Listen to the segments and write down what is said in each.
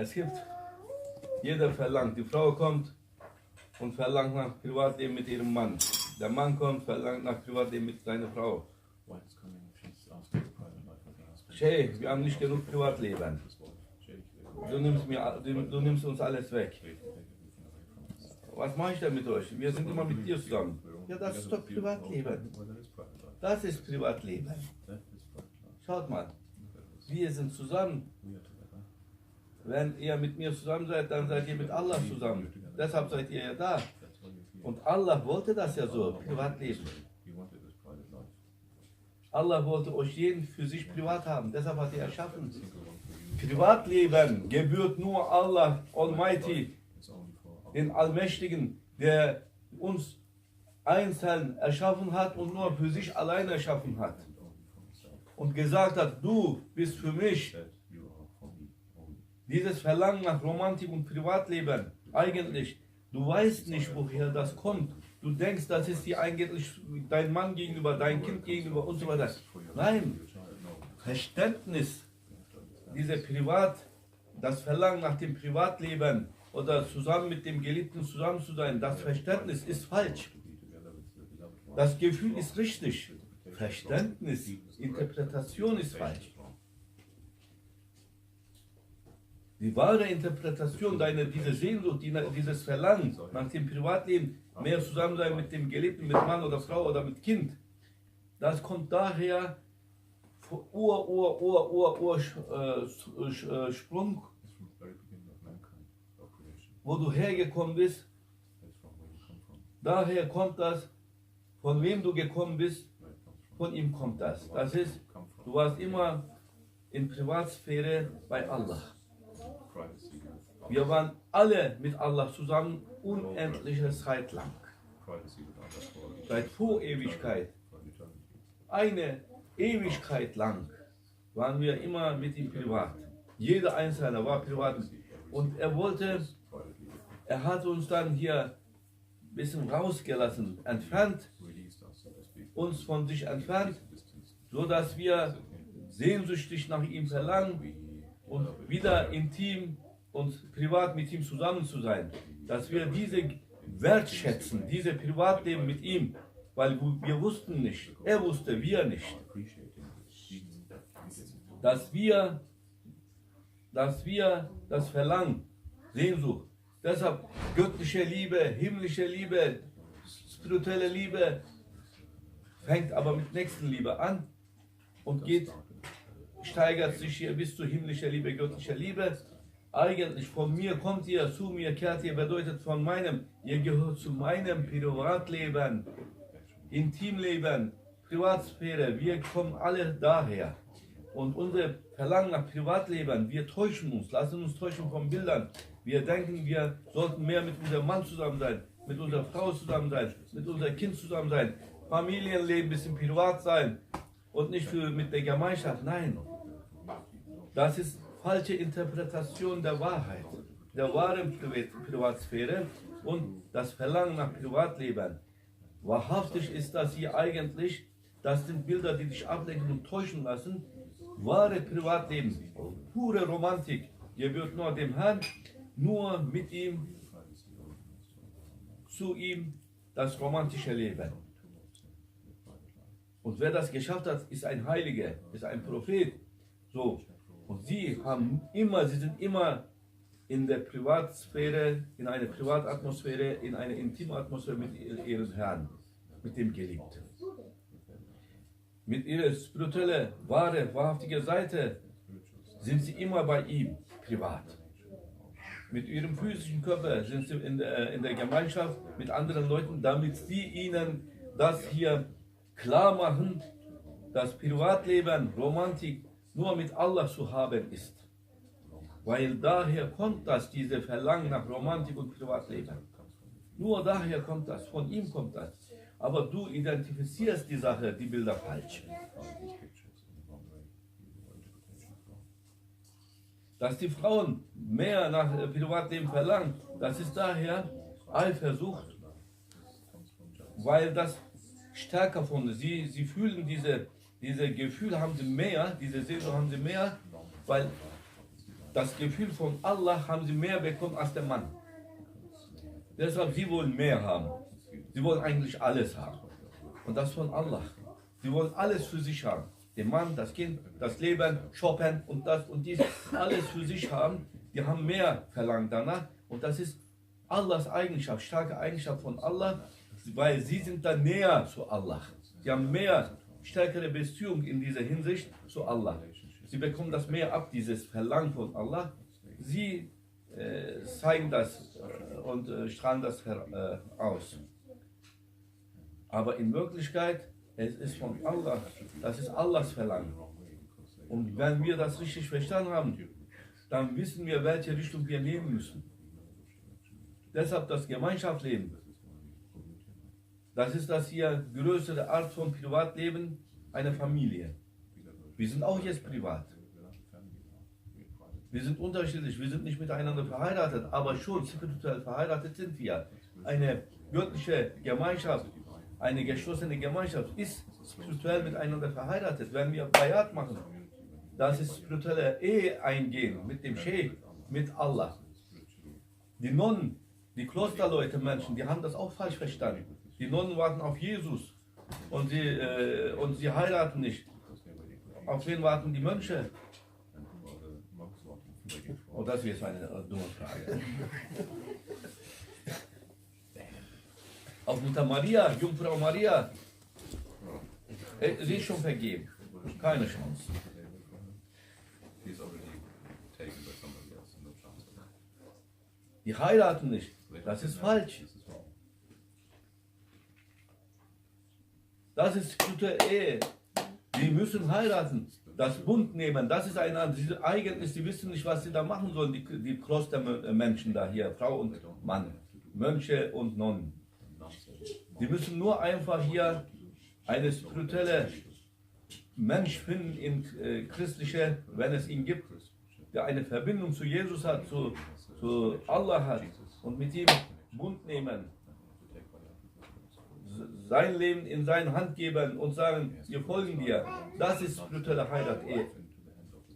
Es gibt, jeder verlangt, die Frau kommt und verlangt nach Privatleben mit ihrem Mann. Der Mann kommt, verlangt nach Privatleben mit seiner Frau. Shay, wir haben nicht genug Privatleben. Du nimmst uns alles weg. Was mache ich denn mit euch? Wir sind immer mit dir zusammen. Ja, das ist doch Privatleben. Das ist Privatleben. Schaut mal, wir sind zusammen. Wenn ihr mit mir zusammen seid, dann seid ihr mit Allah zusammen. Deshalb seid ihr ja da. Und Allah wollte das ja so, Privatleben. Allah wollte euch jeden für sich privat haben. Deshalb hat er erschaffen. Privatleben gebührt nur Allah Almighty, den Allmächtigen, der uns einzeln erschaffen hat und nur für sich allein erschaffen hat. Und gesagt hat, du bist für mich. Dieses Verlangen nach Romantik und Privatleben, eigentlich, du weißt nicht, woher das kommt. Du denkst, das ist dir eigentlich dein Mann gegenüber, dein Kind gegenüber und so weiter. Nein, Verständnis, das Verlangen nach dem Privatleben oder zusammen mit dem Geliebten zusammen zu sein, das Verständnis ist falsch. Das Gefühl ist richtig. Verständnis, Interpretation ist falsch. Die wahre Interpretation dieser Sehnsucht, dieses Verlangen nach dem Privatleben, mehr zusammen sein mit dem Geliebten, mit Mann oder Frau oder mit Kind, das kommt daher Ursprung, wo du hergekommen bist. Daher kommt das, von wem du gekommen bist, von ihm kommt das. Das ist, du warst immer in Privatsphäre bei Allah. Wir waren alle mit Allah zusammen, unendliche Zeit lang. Seit vor Ewigkeit. Eine Ewigkeit lang waren wir immer mit ihm privat. Jeder Einzelne war privat. Und er hat uns dann hier ein bisschen rausgelassen, uns von sich entfernt, so dass wir sehnsüchtig nach ihm verlangen und wieder intim und privat mit ihm zusammen zu sein. Dass wir diese wertschätzen, diese Privatleben mit ihm, weil wir wussten nicht, er wusste, wir nicht, dass wir das Verlangen, Sehnsucht, deshalb göttliche Liebe, himmlische Liebe, spirituelle Liebe, fängt aber mit Nächstenliebe an und steigert sich hier bis zu himmlischer Liebe, göttlicher Liebe. Eigentlich von mir kommt ihr, zu mir kehrt ihr, bedeutet ihr gehört zu meinem Privatleben, Intimleben, Privatsphäre, wir kommen alle daher. Und unser Verlangen nach Privatleben, wir täuschen uns, lassen uns täuschen von Bildern. Wir denken, wir sollten mehr mit unserem Mann zusammen sein, mit unserer Frau zusammen sein, mit unserem Kind zusammen sein, Familienleben ein bisschen privat sein und nicht mit der Gemeinschaft. Nein, das ist falsche Interpretation der Wahrheit, der wahren Privatsphäre und das Verlangen nach Privatleben. Wahrhaftig ist das hier eigentlich, das sind Bilder, die dich ablenken und täuschen lassen. Wahre Privatleben, pure Romantik, gebührt nur dem Herrn, nur mit ihm, zu ihm, das romantische Leben. Und wer das geschafft hat, ist ein Heiliger, ist ein Prophet. So. Und sie sind immer in der Privatsphäre, in einer Privatatmosphäre, in einer intimen Atmosphäre mit ihrem Herrn, mit dem Geliebten. Mit ihrer spirituellen, wahrhaftigen Seite sind sie immer bei ihm, privat. Mit ihrem physischen Körper sind sie in der Gemeinschaft mit anderen Leuten, damit sie ihnen das hier klar machen, dass Privatleben, Romantik nur mit Allah zu haben ist. Weil daher kommt diese Verlangen nach Romantik und Privatleben. Nur daher kommt das, von ihm kommt das. Aber du identifizierst die Sache, die Bilder falsch. Dass die Frauen mehr nach Privatleben verlangen, das ist daher Eifersucht, weil das stärker von sie fühlen diese Gefühle haben sie mehr, diese Sehnsucht haben sie mehr, weil das Gefühl von Allah haben sie mehr bekommen als der Mann. Deshalb, sie wollen mehr haben. Sie wollen eigentlich alles haben. Und das von Allah. Sie wollen alles für sich haben. Den Mann, das Kind, das Leben, shoppen und das und dies. Alles für sich haben. Die haben mehr verlangt danach. Und das ist Allahs Eigenschaft, starke Eigenschaft von Allah, weil sie sind dann näher zu Allah. Sie haben mehr, stärkere Beziehung in dieser Hinsicht zu Allah. Sie bekommen das mehr ab, dieses Verlangen von Allah. Sie zeigen das und strahlen das aus. Aber in Wirklichkeit, es ist von Allah, das ist Allahs Verlangen. Und wenn wir das richtig verstanden haben, dann wissen wir, welche Richtung wir nehmen müssen. Deshalb das Gemeinschaftsleben. Das ist das hier größere Art von Privatleben, eine Familie. Wir sind auch jetzt privat. Wir sind unterschiedlich, wir sind nicht miteinander verheiratet, aber schon spirituell verheiratet sind wir. Eine göttliche Gemeinschaft, eine geschlossene Gemeinschaft ist spirituell miteinander verheiratet. Wenn wir Bayat machen, das ist spirituelle Ehe eingehen mit dem Sheikh, mit Allah. Die Nonnen, die Klosterleute, Menschen, die haben das auch falsch verstanden. Die Nonnen warten auf Jesus und sie heiraten nicht. Auf wen warten die Mönche? Oh, das ist jetzt eine dumme Frage. Auf Mutter Maria, Jungfrau Maria, sie ist schon vergeben. Keine Chance. Die heiraten nicht. Das ist falsch. Das ist gute Ehe. Die müssen heiraten. Das Bund nehmen, das ist eigentlich, sie wissen nicht, was sie da machen sollen, die Klostermenschen da hier, Frau und Mann, Mönche und Nonnen. Sie müssen nur einfach hier eine spirituelle Mensch finden in christliche, wenn es ihn gibt, der eine Verbindung zu Jesus hat, zu Allah hat und mit ihm Bund nehmen. Sein Leben in seine Hand geben und sagen, wir folgen dir. Das ist spirituelle Heirat, Ehe.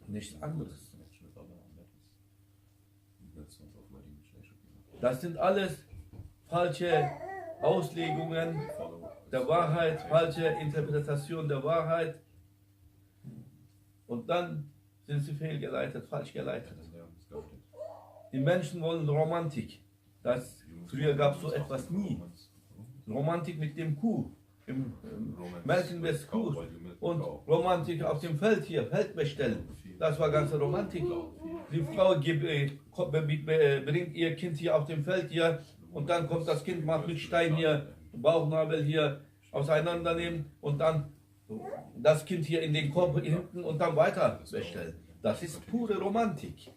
Nichts anderes. Das sind alles falsche Auslegungen der Wahrheit, falsche Interpretation der Wahrheit. Und dann sind sie fehlgeleitet, falsch geleitet. Die Menschen wollen Romantik. Früher gab es so etwas nie. Romantik mit dem Kuh, im Melken des Kuhs und Romantik auf dem Feld hier, Feld bestellen. Das war ganze Romantik. Die Frau bringt ihr Kind hier auf dem Feld hier und dann kommt das Kind, macht mit Stein hier, Bauchnabel hier auseinandernehmen und dann das Kind hier in den Korb hinten und dann weiter bestellen. Das ist pure Romantik.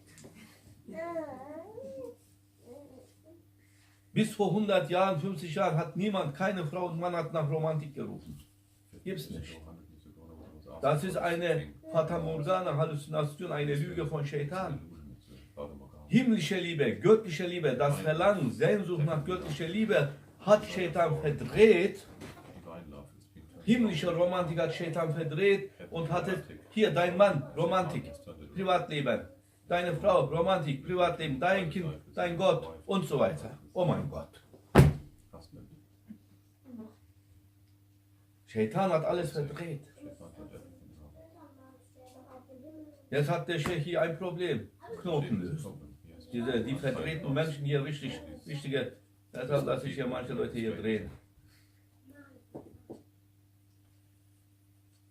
Bis vor 100 Jahren, 50 Jahren hat niemand, keine Frau und Mann hat nach Romantik gerufen. Gibt's nicht. Das ist eine Fata Morgana, Halluzination, eine Lüge von Shaitan. Himmlische Liebe, göttliche Liebe, das Verlangen, Sehnsucht nach göttlicher Liebe hat Shaitan verdreht. Himmlische Romantik hat Shaitan verdreht und hatte hier dein Mann, Romantik, Privatleben. Deine Frau, Romantik, Privatleben, dein Kind, dein Gott und so weiter. Oh mein Gott. Shaitan hat alles verdreht. Jetzt hat der Sheikh hier ein Problem. Knoten lösen. Die verdrehten Menschen hier richtige, deshalb lasse ich hier manche Leute hier drehen.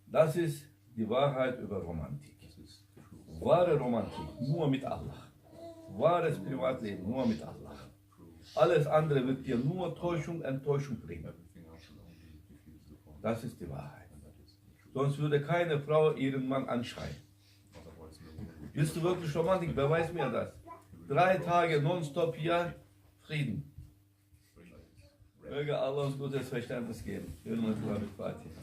Das ist die Wahrheit über Romantik. Wahre Romantik, nur mit Allah. Wahres Privatleben, nur mit Allah. Alles andere wird dir nur Täuschung, Enttäuschung bringen. Das ist die Wahrheit. Sonst würde keine Frau ihren Mann anschreien. Bist du wirklich Romantik? Beweis mir das. 3 Tage nonstop hier, Frieden. Möge Allah uns gutes Verständnis geben. Wir hören uns mal mit Fatiha.